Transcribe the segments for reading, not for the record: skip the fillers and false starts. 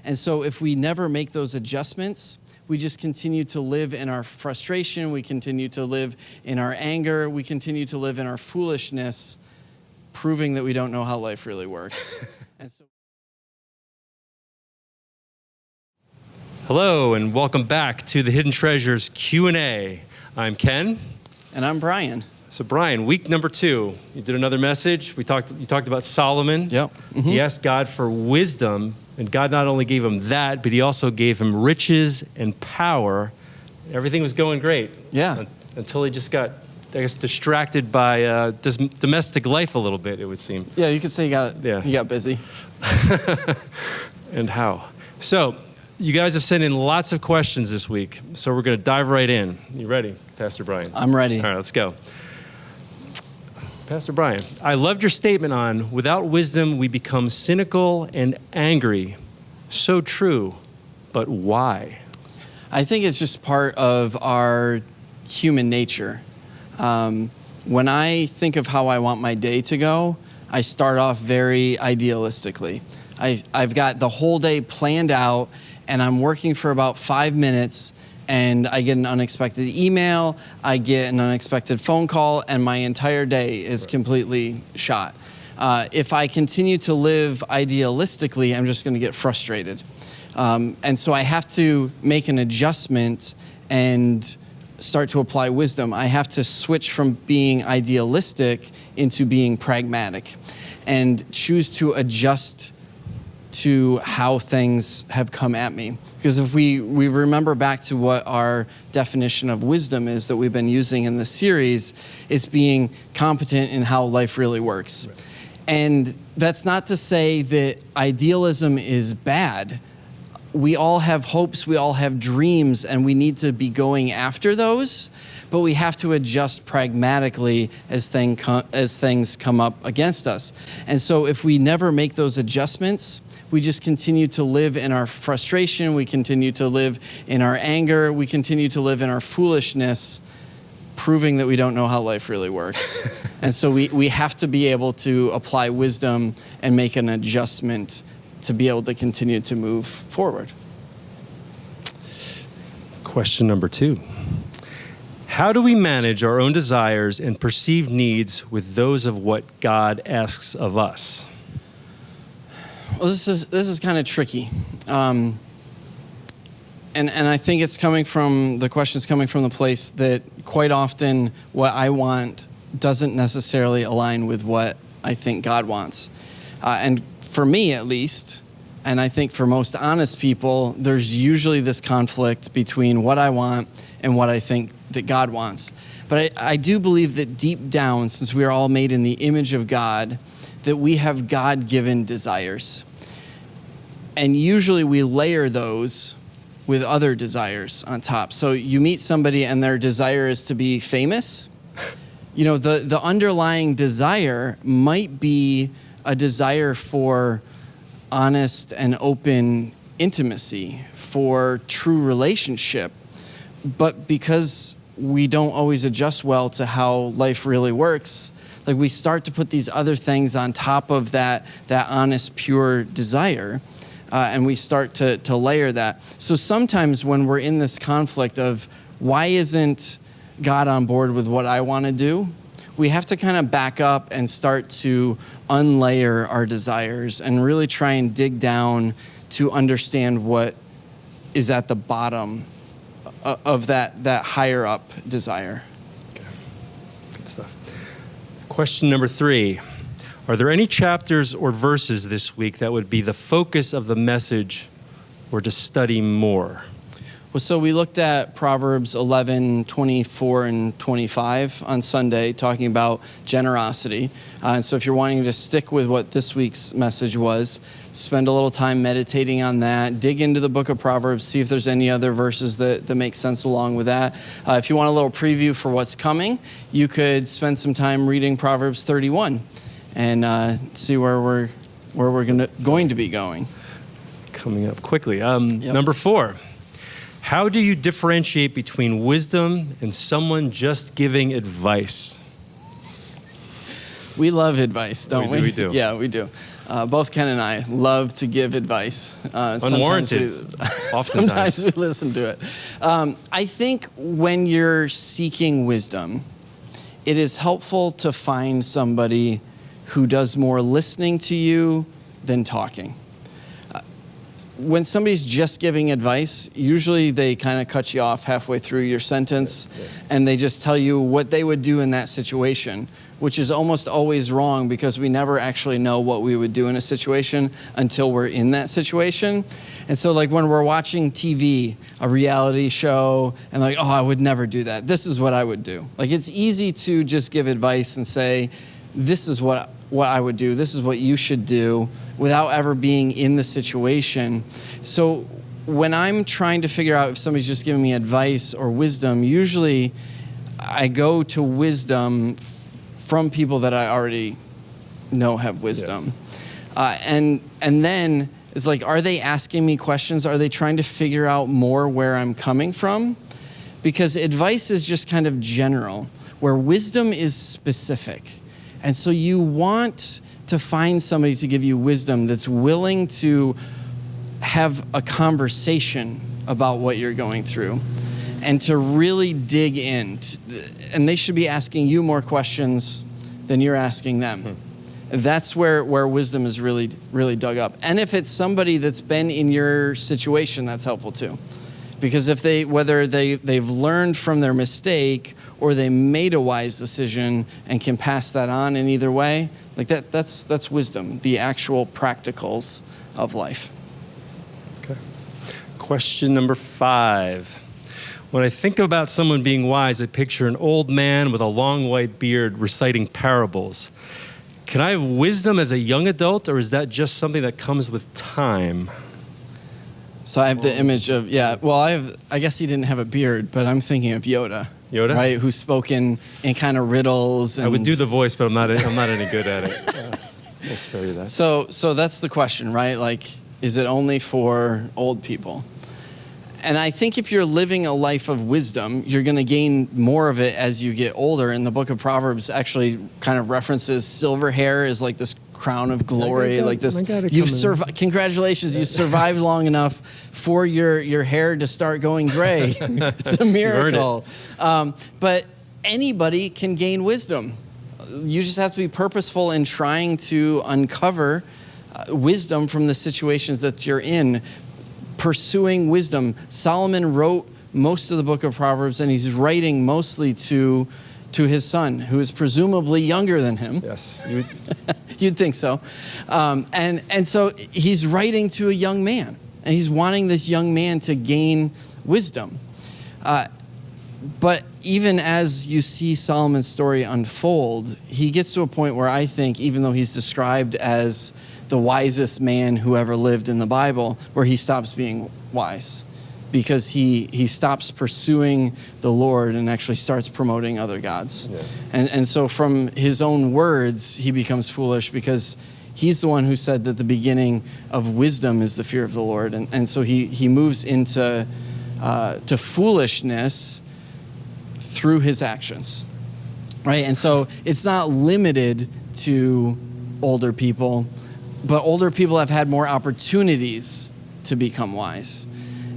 And so if we never make those adjustments, we just continue to live in our frustration, we continue to live in our anger, we continue to live in our foolishness, proving that we don't know how life really works. And so Hello, and welcome back to the Hidden Treasures Q&A. I'm Ken. And I'm Brian. So Brian, week number 2, you did another message. You talked about Solomon. Yep. Mm-hmm. He asked God for wisdom, and God not only gave him that, but he also gave him riches and power. Everything was going great. Yeah. Until he just got, I guess, distracted by domestic life a little bit, it would seem. Yeah, you could say he got busy. And how? So, you guys have sent in lots of questions this week, so we're going to dive right in. You ready, Pastor Brian? I'm ready. All right, let's go. Pastor Brian, I loved your statement on, without wisdom, we become cynical and angry. So true, but why? I think it's just part of our human nature. When I think of how I want my day to go, I start off very idealistically. I've got the whole day planned out, and I'm working for about 5 minutes, and I get an unexpected email, I get an unexpected phone call, and my entire day is completely shot. If I continue to live idealistically, I'm just going to get frustrated. And so I have to make an adjustment and start to apply wisdom. I have to switch from being idealistic into being pragmatic and choose to adjust to how things have come at me. Because if we remember back to what our definition of wisdom is that we've been using in the series, it's being competent in how life really works. Right. And that's not to say that idealism is bad. We all have hopes, we all have dreams, and we need to be going after those, but we have to adjust pragmatically as things come up against us. And so if we never make those adjustments, we just continue to live in our frustration, we continue to live in our anger, we continue to live in our foolishness, proving that we don't know how life really works. And so we have to be able to apply wisdom and make an adjustment to be able to continue to move forward. Question number 2. How do we manage our own desires and perceived needs with those of what God asks of us? Well, this is kind of tricky. And I think the question's coming from the place that quite often what I want doesn't necessarily align with what I think God wants. And for me, at least, and I think for most honest people, there's usually this conflict between what I want and what I think that God wants. But I do believe that deep down, since we are all made in the image of God, that we have God-given desires. And usually we layer those with other desires on top. So you meet somebody and their desire is to be famous. You know, the underlying desire might be a desire for honest and open intimacy, for true relationship. But because we don't always adjust well to how life really works, like we start to put these other things on top of that honest, pure desire, and we start to layer that. So sometimes when we're in this conflict of why isn't God on board with what I want to do, we have to kind of back up and start to unlayer our desires and really try and dig down to understand what is at the bottom of that higher up desire. Okay, good stuff. Question number 3. Are there any chapters or verses this week that would be the focus of the message or to study more? Well, so we looked at Proverbs 11, 24, and 25 on Sunday, talking about generosity. And so if you're wanting to stick with what this week's message was, spend a little time meditating on that, dig into the book of Proverbs, see if there's any other verses that make sense along with that. If you want a little preview for what's coming, you could spend some time reading Proverbs 31 and see where we're going to be going. Coming up quickly. Number 4. How do you differentiate between wisdom and someone just giving advice? We love advice, don't we? We do. Yeah, we do. Both Ken and I love to give advice. Unwarranted, oftentimes. Sometimes we listen to it. I think when you're seeking wisdom, it is helpful to find somebody who does more listening to you than talking. When somebody's just giving advice, usually they kind of cut you off halfway through your sentence, and they just tell you what they would do in that situation, which is almost always wrong because we never actually know what we would do in a situation until we're in that situation. And so like when we're watching TV, a reality show, and like, oh, I would never do that. This is what I would do. Like it's easy to just give advice and say, this is what I would do, this is what you should do, without ever being in the situation. So when I'm trying to figure out if somebody's just giving me advice or wisdom, usually I go to wisdom from people that I already know have wisdom. Yeah. And then it's like, are they asking me questions? Are they trying to figure out more where I'm coming from? Because advice is just kind of general, where wisdom is specific. And so you want to find somebody to give you wisdom that's willing to have a conversation about what you're going through and to really dig in. And they should be asking you more questions than you're asking them. That's where wisdom is really, really dug up. And if it's somebody that's been in your situation, that's helpful too. Because if whether they've learned from their mistake or they made a wise decision and can pass that on in either way, like that's wisdom, the actual practicals of life. Okay. Question number 5. When I think about someone being wise, I picture an old man with a long white beard reciting parables. Can I have wisdom as a young adult, or is that just something that comes with time? So I have the image of, I guess he didn't have a beard, but I'm thinking of Yoda. Yoda? Right, who spoke in kind of riddles. And I would do the voice, but I'm not any good at it. I'll spare you that. So that's the question, right? Like, is it only for old people? And I think if you're living a life of wisdom, you're going to gain more of it as you get older. And the book of Proverbs actually kind of references silver hair as like this crown of glory, like this. You've survived. Congratulations, you survived long enough for your hair to start going gray. It's a miracle. But anybody can gain wisdom. You just have to be purposeful in trying to uncover wisdom from the situations that you're in. Pursuing wisdom. Solomon wrote most of the book of Proverbs, and he's writing mostly to his son, who is presumably younger than him. Yes. You'd think so. And so he's writing to a young man, and he's wanting this young man to gain wisdom. But even as you see Solomon's story unfold, he gets to a point where I think, even though he's described as the wisest man who ever lived in the Bible, where he stops being wise because he stops pursuing the Lord and actually starts promoting other gods. Yeah. And so from his own words, he becomes foolish because he's the one who said that the beginning of wisdom is the fear of the Lord. And so he moves into to foolishness through his actions, right? And so it's not limited to older people, but older people have had more opportunities to become wise.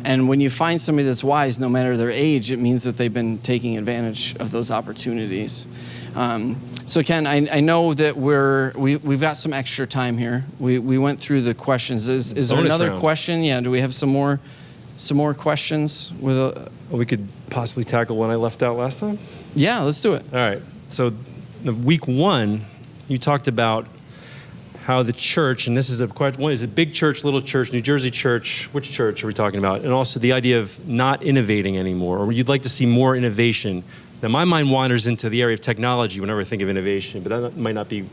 And when you find somebody that's wise, no matter their age, it means that they've been taking advantage of those opportunities. So Ken, I know that we've got some extra time here. We went through the questions. Is there another question? Yeah, do we have some more questions? We could possibly tackle one I left out last time? Yeah, let's do it. All right. So the week 1, you talked about how the church, and this is is it big church, little church, New Jersey church? Which church are we talking about? And also the idea of not innovating anymore, or you'd like to see more innovation. Now, my mind wanders into the area of technology whenever I think of innovation, but that might not be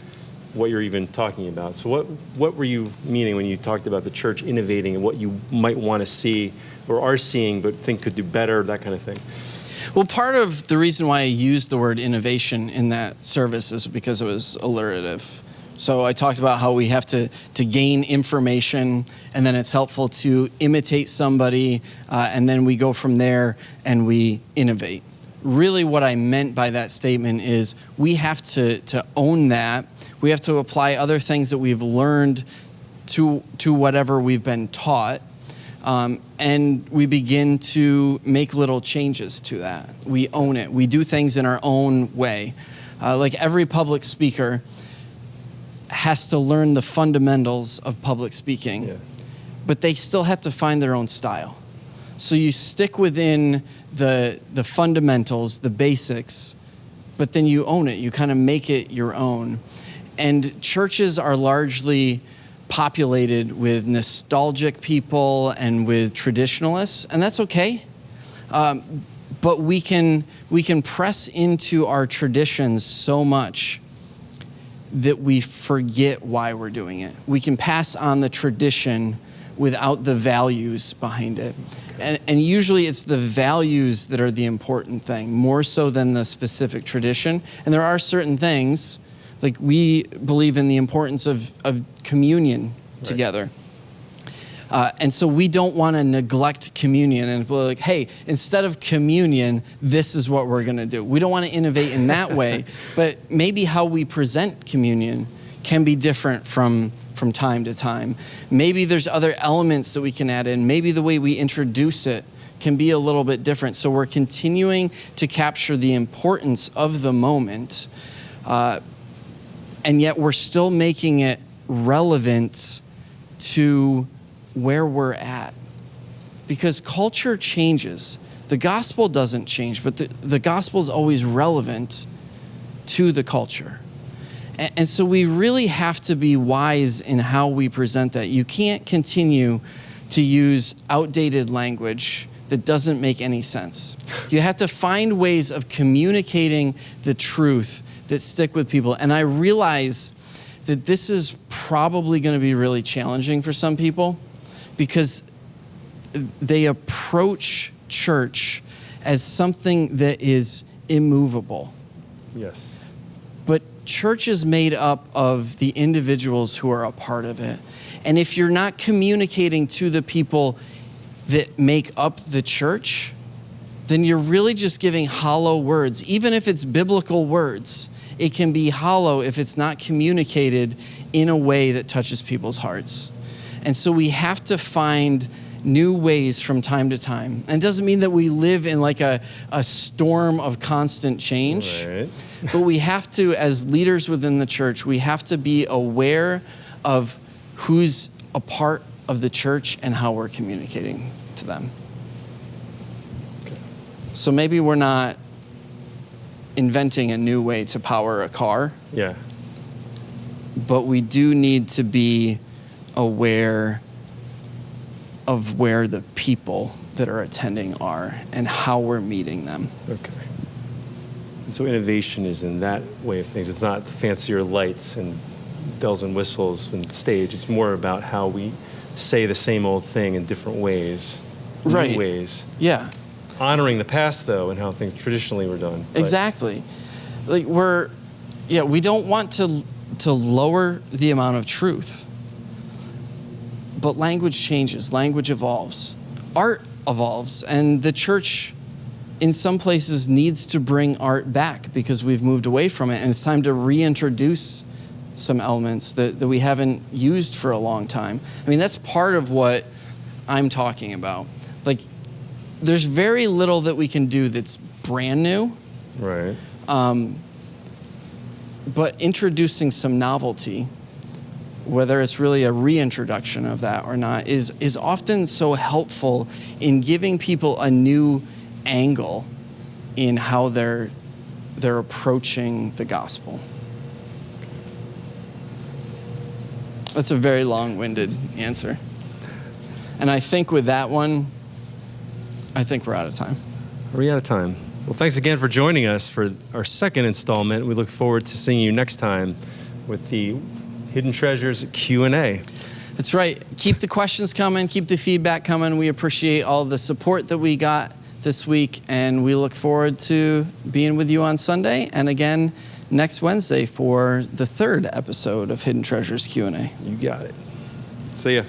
what you're even talking about. So what were you meaning when you talked about the church innovating and what you might want to see or are seeing but think could do better, that kind of thing? Well, part of the reason why I used the word innovation in that service is because it was alliterative. So I talked about how we have to gain information, and then it's helpful to imitate somebody, and then we go from there and we innovate. really what I meant by that statement is we have to own that. We have to apply other things that we've learned to whatever we've been taught. And we begin to make little changes to that. We own it. We do things in our own way. Like every public speaker has to learn the fundamentals of public speaking, but they still have to find their own style. So you stick within the fundamentals, the basics, but then you own it. You kind of make it your own. And churches are largely populated with nostalgic people and with traditionalists, and that's okay. But we can press into our traditions so much that we forget why we're doing it. We can pass on the tradition without the values behind it. And usually it's the values that are the important thing, more so than the specific tradition. And there are certain things, like we believe in the importance of communion together. And so we don't want to neglect communion and be like, hey, instead of communion, this is what we're going to do. We don't want to innovate in that way, but maybe how we present communion can be different from time to time. Maybe there's other elements that we can add in. Maybe the way we introduce it can be a little bit different. So we're continuing to capture the importance of the moment, and yet we're still making it relevant to where we're at. Because culture changes. The gospel doesn't change, but the gospel is always relevant to the culture. And so we really have to be wise in how we present that. You can't continue to use outdated language that doesn't make any sense. You have to find ways of communicating the truth that stick with people. And I realize that this is probably going to be really challenging for some people because they approach church as something that is immovable. Yes. But church is made up of the individuals who are a part of it. And if you're not communicating to the people that make up the church, then you're really just giving hollow words. Even if it's biblical words, it can be hollow if it's not communicated in a way that touches people's hearts. And so we have to find new ways from time to time. And it doesn't mean that we live in like a storm of constant change. Right. But we have to, as leaders within the church, we have to be aware of who's a part of the church and how we're communicating to them. Okay. So maybe we're not inventing a new way to power a car, Yeah. but we do need to be aware of where the people that are attending are and how we're meeting them. Okay. And so innovation is in that way of things. It's not the fancier lights and bells and whistles and stage. It's more about how we say the same old thing in different ways. Right. New ways. Yeah. Honoring the past, though, and how things traditionally were done. But Exactly. Like we don't want to lower the amount of truth. But language changes, language evolves, art evolves, and the church in some places needs to bring art back because we've moved away from it, and it's time to reintroduce some elements that we haven't used for a long time. I mean, that's part of what I'm talking about. Like, there's very little that we can do that's brand new, Right. but introducing some novelty, whether it's really a reintroduction of that or not, is often so helpful in giving people a new angle in how they're approaching the gospel. That's a very long-winded answer. And I think with that one, I think we're out of time. Are we out of time? Well, thanks again for joining us for our second installment. We look forward to seeing you next time with the Hidden Treasures Q&A. That's right. Keep the questions coming. Keep the feedback coming. We appreciate all the support that we got this week, and we look forward to being with you on Sunday and again next Wednesday for the third episode of Hidden Treasures Q&A. You got it. See ya.